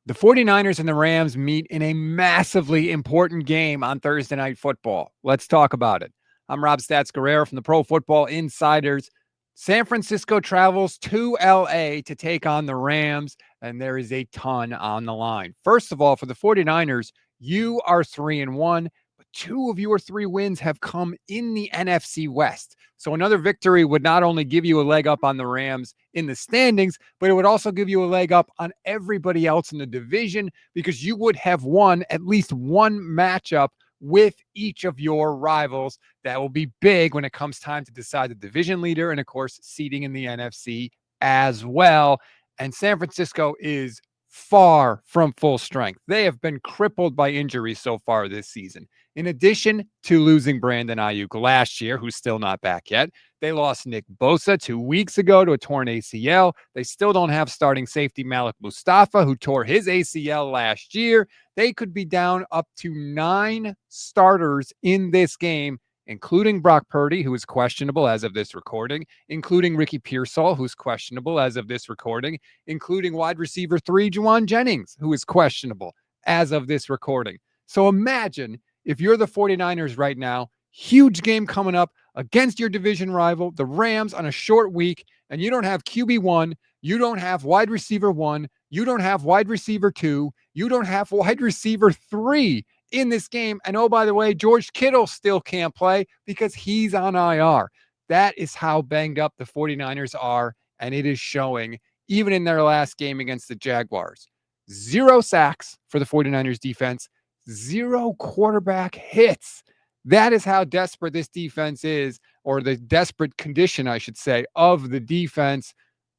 The 49ers and the Rams meet in a massively important game on Thursday Night Football. Let's talk about it. I'm Rob Stats Guerrero from the Pro Football Insiders. San Francisco travels to LA to take on the Rams, and there is a ton on the line. First of all, for the 49ers, you are 3-1, but two of your three wins have come in the NFC West. So another victory would not only give you a leg up on the Rams in the standings, but it would also give you a leg up on everybody else in the division because you would have won at least one matchup with each of your rivals. That will be big when it comes time to decide the division leader and, of course, seeding in the NFC as well. And San Francisco is far from full strength. They have been crippled by injuries so far this season. In addition to losing Brandon Aiyuk last year, who's still not back yet, they lost Nick Bosa 2 weeks ago to a torn ACL. They still don't have starting safety Malik Mustafa, who tore his ACL last year. They could be down up to 9 starters in this game, including Brock Purdy, who is questionable as of this recording, including Ricky Pearsall, who's questionable as of this recording, including wide receiver 3, Juwan Jennings, who is questionable as of this recording. So imagine if you're the 49ers right now, huge game coming up against your division rival, the Rams, on a short week, and you don't have QB1, you don't have wide receiver 1, you don't have wide receiver 2, you don't have wide receiver 3 in this game. And oh, by the way, George Kittle still can't play because he's on IR. That is how banged up the 49ers are, and it is showing even in their last game against the Jaguars. 0 sacks for the 49ers defense, 0 quarterback hits. That is how desperate this defense is, or the desperate condition, I should say, of the defense.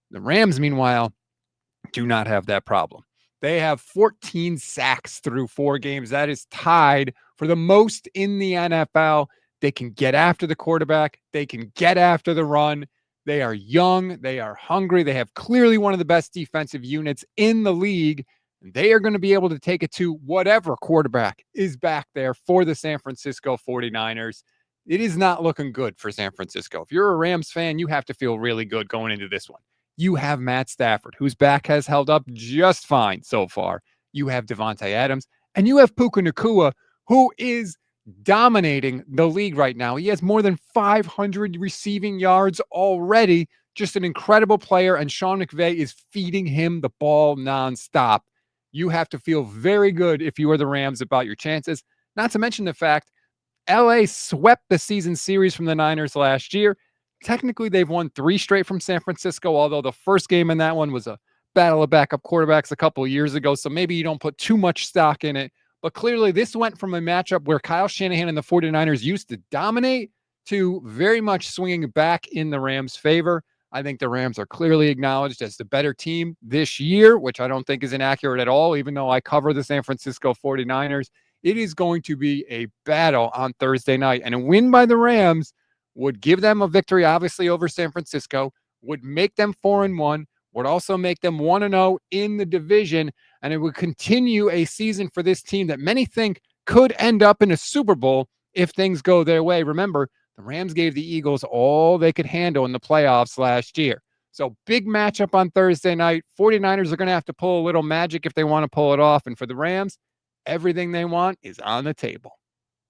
The Rams, meanwhile, do not have that problem. They have 14 sacks through 4 games. That is tied for the most in the NFL. They can get after the quarterback. They can get after the run. They are young. They are hungry. They have clearly one of the best defensive units in the league. They are going to be able to take it to whatever quarterback is back there for the San Francisco 49ers. It is not looking good for San Francisco. If you're a Rams fan, you have to feel really good going into this one. You have Matt Stafford, whose back has held up just fine so far. You have Devontae Adams, and you have Puka Nacua, who is dominating the league right now. He has more than 500 receiving yards already. Just an incredible player, and Sean McVay is feeding him the ball nonstop. You have to feel very good if you are the Rams about your chances. Not to mention the fact LA swept the season series from the Niners last year. Technically, they've won 3 straight from San Francisco, although the first game in that one was a battle of backup quarterbacks a couple of years ago, so maybe you don't put too much stock in it. But clearly, this went from a matchup where Kyle Shanahan and the 49ers used to dominate to very much swinging back in the Rams' favor. I think the Rams are clearly acknowledged as the better team this year, which I don't think is inaccurate at all, even though I cover the San Francisco 49ers. It is going to be a battle on Thursday night, and a win by the Rams would give them a victory, obviously, over San Francisco, would make them 4-1, would also make them 1-0 in the division, and it would continue a season for this team that many think could end up in a Super Bowl if things go their way. Remember, the Rams gave the Eagles all they could handle in the playoffs last year. So big matchup on Thursday night. 49ers are going to have to pull a little magic if they want to pull it off. And for the Rams, everything they want is on the table.